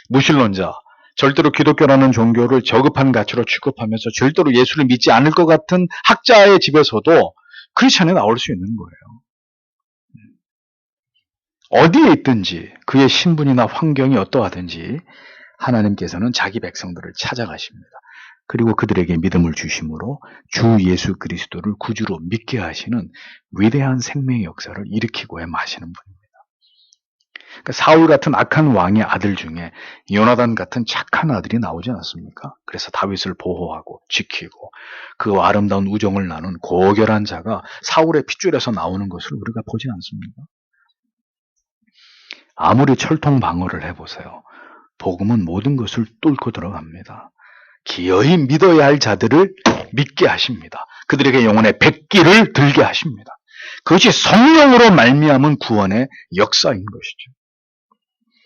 무신론자, 절대로 기독교라는 종교를 저급한 가치로 취급하면서 절대로 예수를 믿지 않을 것 같은 학자의 집에서도 크리스천이 나올 수 있는 거예요. 어디에 있든지 그의 신분이나 환경이 어떠하든지 하나님께서는 자기 백성들을 찾아가십니다. 그리고 그들에게 믿음을 주심으로 주 예수 그리스도를 구주로 믿게 하시는 위대한 생명의 역사를 일으키고 마시는 분입니다. 그러니까 사울 같은 악한 왕의 아들 중에 요나단 같은 착한 아들이 나오지 않았습니까? 그래서 다윗을 보호하고 지키고 그 아름다운 우정을 나눈 고결한 자가 사울의 핏줄에서 나오는 것을 우리가 보지 않습니까? 아무리 철통방어를 해보세요. 복음은 모든 것을 뚫고 들어갑니다. 기어이 믿어야 할 자들을 믿게 하십니다. 그들에게 영혼의 백기를 들게 하십니다. 그것이 성령으로 말미암은 구원의 역사인 것이죠.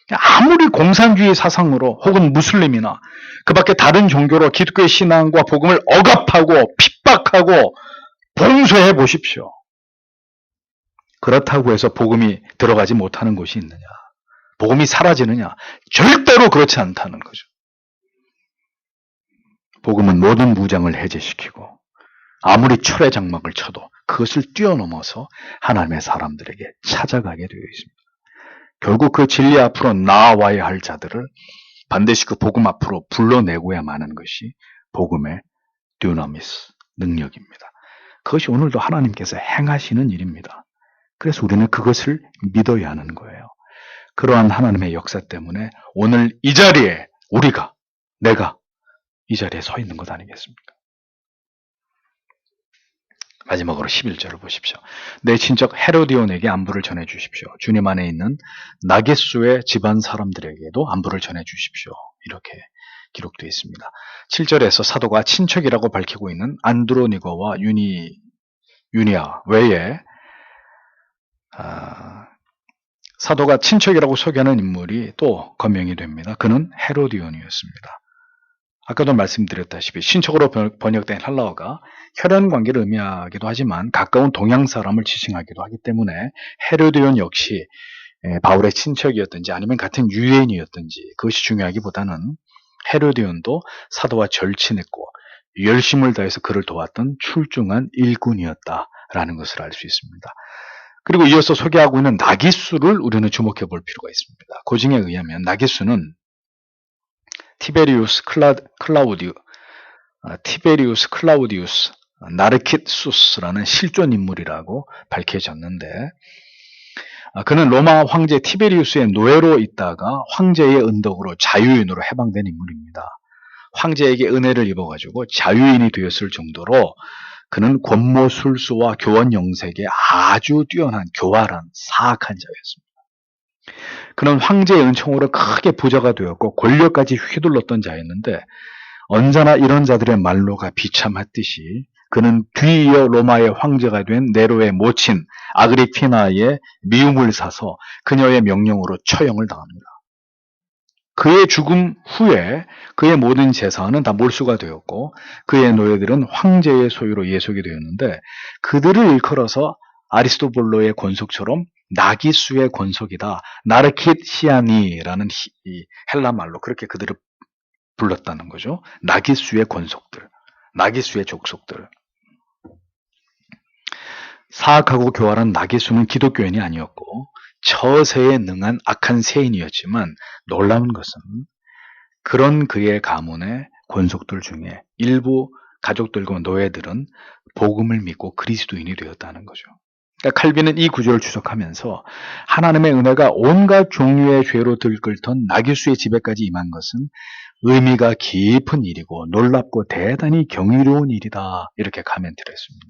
아무리 공산주의 사상으로 혹은 무슬림이나 그 밖에 다른 종교로 기독교의 신앙과 복음을 억압하고 핍박하고 봉쇄해 보십시오. 그렇다고 해서 복음이 들어가지 못하는 곳이 있느냐? 복음이 사라지느냐? 절대로 그렇지 않다는 거죠. 복음은 모든 무장을 해제시키고 아무리 철의 장막을 쳐도 그것을 뛰어넘어서 하나님의 사람들에게 찾아가게 되어 있습니다. 결국 그 진리 앞으로 나아와야 할 자들을 반드시 그 복음 앞으로 불러내고야만 하는 것이 복음의 듀나미스, 능력입니다. 그것이 오늘도 하나님께서 행하시는 일입니다. 그래서 우리는 그것을 믿어야 하는 거예요. 그러한 하나님의 역사 때문에 오늘 이 자리에 내가 이 자리에 서 있는 것 아니겠습니까? 마지막으로 11절을 보십시오. 내 친척 헤로디온에게 안부를 전해 주십시오. 주님 안에 있는 나겟수의 집안 사람들에게도 안부를 전해 주십시오. 이렇게 기록되어 있습니다. 7절에서 사도가 친척이라고 밝히고 있는 안드로니거와 유니아 외에 사도가 친척이라고 소개하는 인물이 또 거명이 됩니다. 그는 헤로디온이었습니다. 아까도 말씀드렸다시피 신척으로 번역된 헬라어가 혈연 관계를 의미하기도 하지만 가까운 동양 사람을 지칭하기도 하기 때문에 헤로디온 역시 바울의 친척이었든지 아니면 같은 유대인이었든지 그것이 중요하기보다는 헤로디온도 사도와 절친했고 열심을 다해서 그를 도왔던 출중한 일꾼이었다라는 것을 알 수 있습니다. 그리고 이어서 소개하고 있는 나기수를 우리는 주목해 볼 필요가 있습니다. 고증에 의하면 나기수는 티베리우스 클라우디우스 나르키수스라는 실존 인물이라고 밝혀졌는데 그는 로마 황제 티베리우스의 노예로 있다가 황제의 은덕으로 자유인으로 해방된 인물입니다. 황제에게 은혜를 입어가지고 자유인이 되었을 정도로 그는 권모술수와 교원 영색에 아주 뛰어난 교활한 사악한 자였습니다. 그는 황제의 은총으로 크게 부자가 되었고 권력까지 휘둘렀던 자였는데 언제나 이런 자들의 말로가 비참했듯이 그는 뒤이어 로마의 황제가 된 네로의 모친 아그리피나의 미움을 사서 그녀의 명령으로 처형을 당합니다. 그의 죽음 후에 그의 모든 재산은 다 몰수가 되었고 그의 노예들은 황제의 소유로 예속이 되었는데 그들을 일컬어서 아리스토블로의 권속처럼 나기수의 권속이다. 나르키시아니라는 헬라 말로 그렇게 그들을 불렀다는 거죠. 나기수의 권속들, 나기수의 족속들. 사악하고 교활한 나기수는 기독교인이 아니었고 처세에 능한 악한 세인이었지만 놀라운 것은 그런 그의 가문의 권속들 중에 일부 가족들과 노예들은 복음을 믿고 그리스도인이 되었다는 거죠. 그러니까 칼빈은 이 구절을 주석하면서 하나님의 은혜가 온갖 종류의 죄로 들끓던 나기수의 집에까지 임한 것은 의미가 깊은 일이고 놀랍고 대단히 경이로운 일이다. 이렇게 카멘트를 했습니다.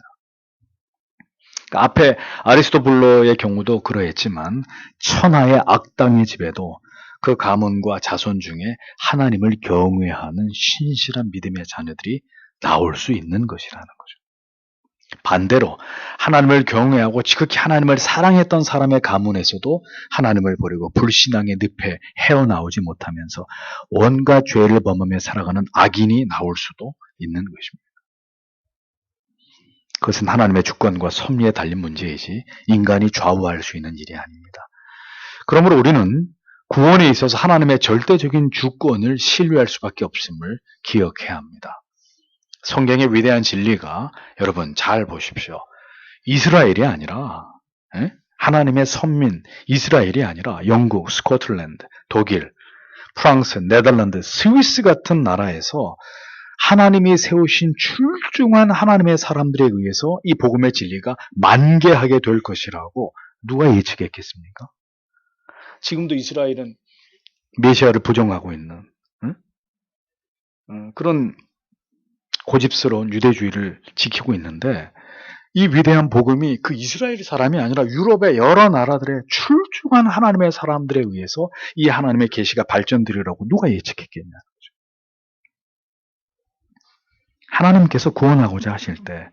그러니까 앞에 아리스토블로의 경우도 그러했지만 천하의 악당의 집에도 그 가문과 자손 중에 하나님을 경외하는 신실한 믿음의 자녀들이 나올 수 있는 것이라는 거죠. 반대로 하나님을 경외하고 지극히 하나님을 사랑했던 사람의 가문에서도 하나님을 버리고 불신앙의 늪에 헤어나오지 못하면서 온갖 죄를 범하며 살아가는 악인이 나올 수도 있는 것입니다. 그것은 하나님의 주권과 섭리에 달린 문제이지 인간이 좌우할 수 있는 일이 아닙니다. 그러므로 우리는 구원에 있어서 하나님의 절대적인 주권을 신뢰할 수밖에 없음을 기억해야 합니다. 성경의 위대한 진리가 여러분 잘 보십시오. 이스라엘이 아니라 하나님의 선민 이스라엘이 아니라 영국, 스코틀랜드, 독일, 프랑스, 네덜란드, 스위스 같은 나라에서 하나님이 세우신 출중한 하나님의 사람들에 의해서 이 복음의 진리가 만개하게 될 것이라고 누가 예측했겠습니까? 지금도 이스라엘은 메시아를 부정하고 있는 그런 고집스러운 유대주의를 지키고 있는데, 이 위대한 복음이 그 이스라엘 사람이 아니라 유럽의 여러 나라들의 출중한 하나님의 사람들에 의해서 이 하나님의 계시가 발전되리라고 누가 예측했겠냐. 하나님께서 구원하고자 하실 때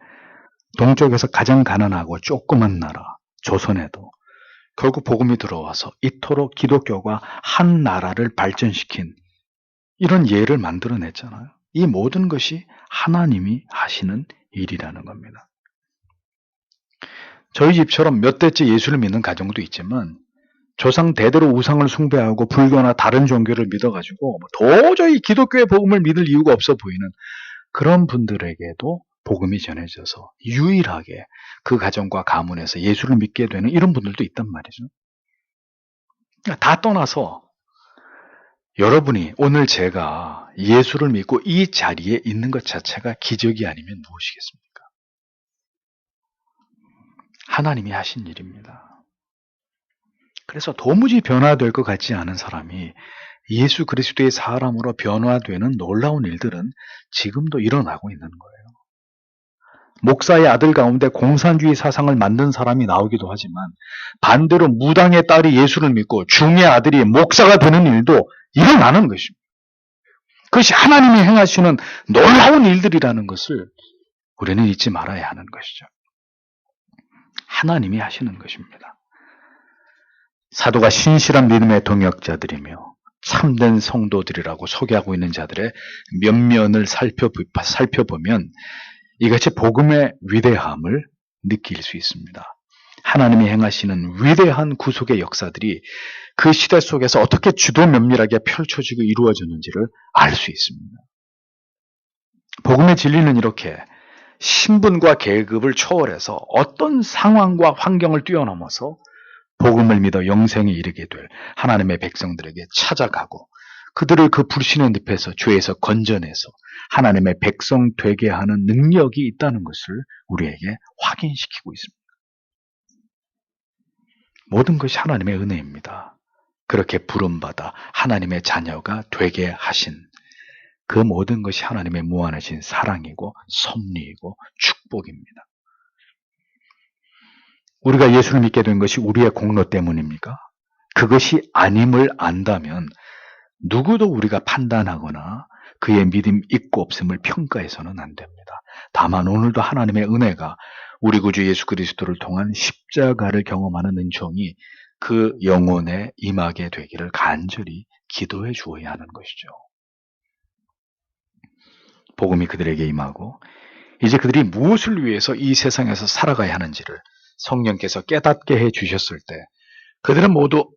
동쪽에서 가장 가난하고 조그만 나라 조선에도 결국 복음이 들어와서 이토록 기독교가 한 나라를 발전시킨 이런 예를 만들어냈잖아요. 이 모든 것이 하나님이 하시는 일이라는 겁니다. 저희 집처럼 몇 대째 예수를 믿는 가정도 있지만 조상 대대로 우상을 숭배하고 불교나 다른 종교를 믿어가지고 도저히 기독교의 복음을 믿을 이유가 없어 보이는 그런 분들에게도 복음이 전해져서 유일하게 그 가정과 가문에서 예수를 믿게 되는 이런 분들도 있단 말이죠. 다 떠나서 여러분이 오늘 제가 예수를 믿고 이 자리에 있는 것 자체가 기적이 아니면 무엇이겠습니까? 하나님이 하신 일입니다. 그래서 도무지 변화될 것 같지 않은 사람이 예수 그리스도의 사람으로 변화되는 놀라운 일들은 지금도 일어나고 있는 거예요. 목사의 아들 가운데 공산주의 사상을 만든 사람이 나오기도 하지만 반대로 무당의 딸이 예수를 믿고 중의 아들이 목사가 되는 일도 일어나는 것입니다. 그것이 하나님이 행하시는 놀라운 일들이라는 것을 우리는 잊지 말아야 하는 것이죠. 하나님이 하시는 것입니다. 사도가 신실한 믿음의 동역자들이며 참된 성도들이라고 소개하고 있는 자들의 면면을 살펴보면 이같이 복음의 위대함을 느낄 수 있습니다. 하나님이 행하시는 위대한 구속의 역사들이 그 시대 속에서 어떻게 주도 면밀하게 펼쳐지고 이루어졌는지를 알 수 있습니다. 복음의 진리는 이렇게 신분과 계급을 초월해서 어떤 상황과 환경을 뛰어넘어서 복음을 믿어 영생에 이르게 될 하나님의 백성들에게 찾아가고 그들을 그 불신의 늪에서 죄에서 건져내서 하나님의 백성 되게 하는 능력이 있다는 것을 우리에게 확인시키고 있습니다. 모든 것이 하나님의 은혜입니다. 그렇게 부름받아 하나님의 자녀가 되게 하신 그 모든 것이 하나님의 무한하신 사랑이고 섭리이고 축복입니다. 우리가 예수를 믿게 된 것이 우리의 공로 때문입니까? 그것이 아님을 안다면 누구도 우리가 판단하거나 그의 믿음 있고 없음을 평가해서는 안 됩니다. 다만 오늘도 하나님의 은혜가 우리 구주 예수 그리스도를 통한 십자가를 경험하는 은총이 그 영혼에 임하게 되기를 간절히 기도해 주어야 하는 것이죠. 복음이 그들에게 임하고 이제 그들이 무엇을 위해서 이 세상에서 살아가야 하는지를 성령께서 깨닫게 해 주셨을 때 그들은 모두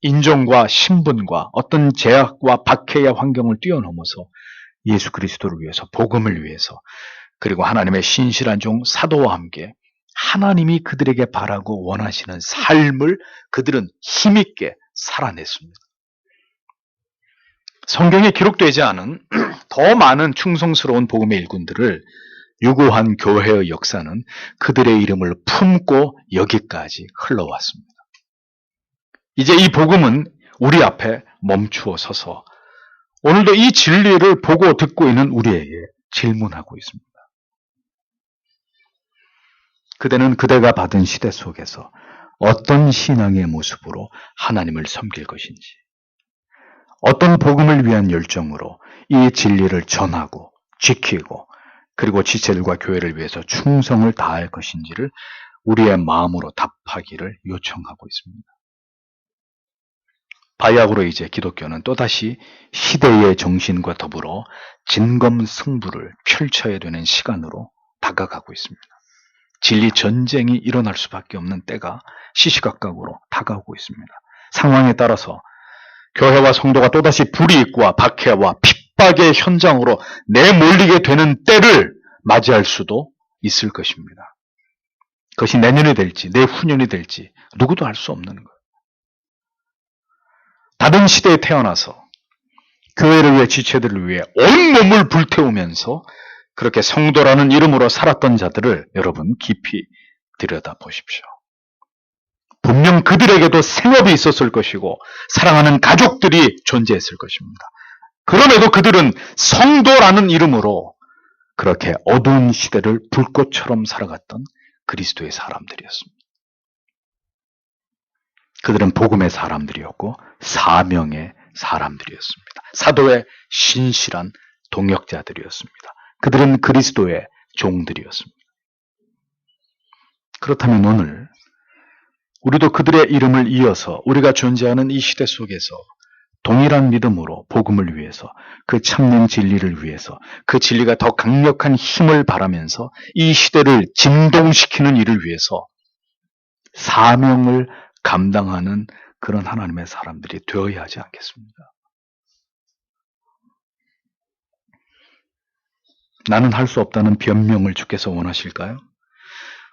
인종과 신분과 어떤 제약과 박해의 환경을 뛰어넘어서 예수 그리스도를 위해서 복음을 위해서 그리고 하나님의 신실한 종 사도와 함께 하나님이 그들에게 바라고 원하시는 삶을 그들은 힘있게 살아냈습니다. 성경에 기록되지 않은 더 많은 충성스러운 복음의 일꾼들을 유구한 교회의 역사는 그들의 이름을 품고 여기까지 흘러왔습니다. 이제 이 복음은 우리 앞에 멈추어 서서 오늘도 이 진리를 보고 듣고 있는 우리에게 질문하고 있습니다. 그대는 그대가 받은 시대 속에서 어떤 신앙의 모습으로 하나님을 섬길 것인지, 어떤 복음을 위한 열정으로 이 진리를 전하고 지키고 그리고 지체들과 교회를 위해서 충성을 다할 것인지를 우리의 마음으로 답하기를 요청하고 있습니다. 바야흐로 이제 기독교는 또다시 시대의 정신과 더불어 진검승부를 펼쳐야 되는 시간으로 다가가고 있습니다. 진리 전쟁이 일어날 수밖에 없는 때가 시시각각으로 다가오고 있습니다. 상황에 따라서 교회와 성도가 또다시 불이익과 박해와 핍박의 현장으로 내몰리게 되는 때를 맞이할 수도 있을 것입니다. 그것이 내년이 될지 내후년이 될지 누구도 알 수 없는 것. 다른 시대에 태어나서 교회를 위해, 지체들을 위해 온몸을 불태우면서 그렇게 성도라는 이름으로 살았던 자들을 여러분 깊이 들여다보십시오. 분명 그들에게도 생업이 있었을 것이고 사랑하는 가족들이 존재했을 것입니다. 그럼에도 그들은 성도라는 이름으로 그렇게 어두운 시대를 불꽃처럼 살아갔던 그리스도의 사람들이었습니다. 그들은 복음의 사람들이었고 사명의 사람들이었습니다. 사도의 신실한 동역자들이었습니다. 그들은 그리스도의 종들이었습니다. 그렇다면 오늘 우리도 그들의 이름을 이어서 우리가 존재하는 이 시대 속에서 동일한 믿음으로 복음을 위해서, 그 참된 진리를 위해서, 그 진리가 더 강력한 힘을 발하면서 이 시대를 진동시키는 일을 위해서 사명을 감당하는 그런 하나님의 사람들이 되어야 하지 않겠습니까? 나는 할 수 없다는 변명을 주께서 원하실까요?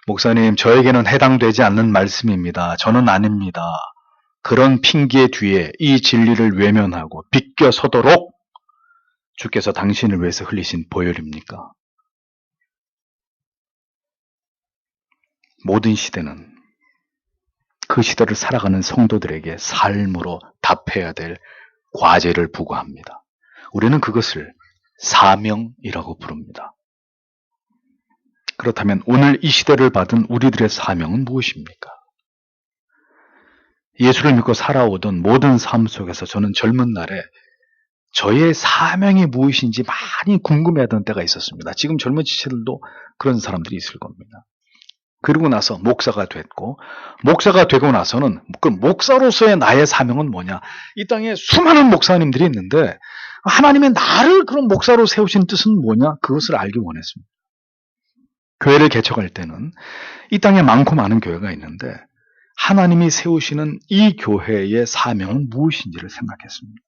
목사님, 저에게는 해당되지 않는 말씀입니다. 저는 아닙니다. 그런 핑계 뒤에 이 진리를 외면하고 비껴서도록 주께서 당신을 위해서 흘리신 보혈입니까? 모든 시대는 그 시대를 살아가는 성도들에게 삶으로 답해야 될 과제를 부과합니다. 우리는 그것을 사명이라고 부릅니다. 그렇다면 오늘 이 시대를 받은 우리들의 사명은 무엇입니까? 예수를 믿고 살아오던 모든 삶 속에서 저는 젊은 날에 저의 사명이 무엇인지 많이 궁금해하던 때가 있었습니다. 지금 젊은 지체들도 그런 사람들이 있을 겁니다. 그리고 나서 목사가 됐고, 목사가 되고 나서는 그 목사로서의 나의 사명은 뭐냐? 이 땅에 수많은 목사님들이 있는데 하나님의 나를 그런 목사로 세우신 뜻은 뭐냐? 그것을 알기 원했습니다. 교회를 개척할 때는 이 땅에 많고 많은 교회가 있는데 하나님이 세우시는 이 교회의 사명은 무엇인지를 생각했습니다.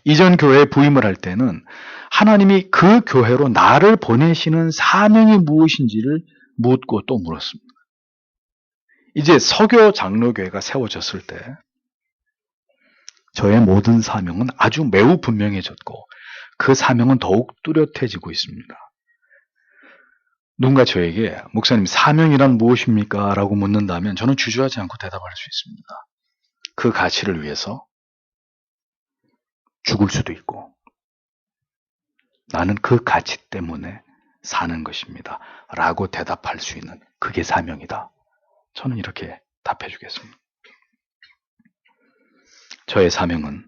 이전 교회에 부임을 할 때는 하나님이 그 교회로 나를 보내시는 사명이 무엇인지를 묻고 또 물었습니다. 이제 서교 장로교회가 세워졌을 때 저의 모든 사명은 아주 매우 분명해졌고 그 사명은 더욱 뚜렷해지고 있습니다. 누군가 저에게 목사님 사명이란 무엇입니까? 라고 묻는다면 저는 주저하지 않고 대답할 수 있습니다. 그 가치를 위해서 죽을 수도 있고 나는 그 가치 때문에 사는 것입니다. 라고 대답할 수 있는 그게 사명이다. 저는 이렇게 답해 주겠습니다. 저의 사명은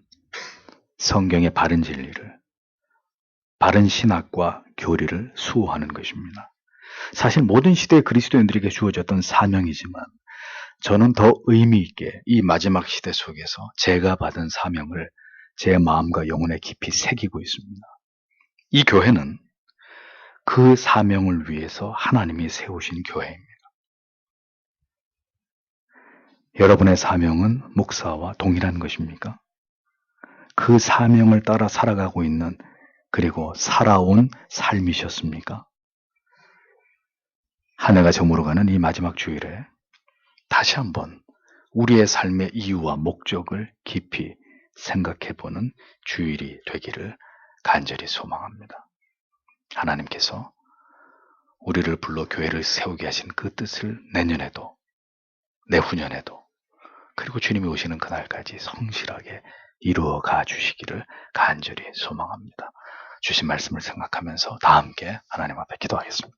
성경의 바른 진리를, 바른 신학과 교리를 수호하는 것입니다. 사실 모든 시대의 그리스도인들에게 주어졌던 사명이지만 저는 더 의미 있게 이 마지막 시대 속에서 제가 받은 사명을 제 마음과 영혼에 깊이 새기고 있습니다. 이 교회는 그 사명을 위해서 하나님이 세우신 교회입니다. 여러분의 사명은 목사와 동일한 것입니까? 그 사명을 따라 살아가고 있는 그리고 살아온 삶이셨습니까? 한 해가 저물어가는 이 마지막 주일에 다시 한번 우리의 삶의 이유와 목적을 깊이 생각해보는 주일이 되기를 간절히 소망합니다. 하나님께서 우리를 불러 교회를 세우게 하신 그 뜻을 내년에도, 내후년에도, 그리고 주님이 오시는 그날까지 성실하게 이루어 가 주시기를 간절히 소망합니다. 주신 말씀을 생각하면서 다 함께 하나님 앞에 기도하겠습니다.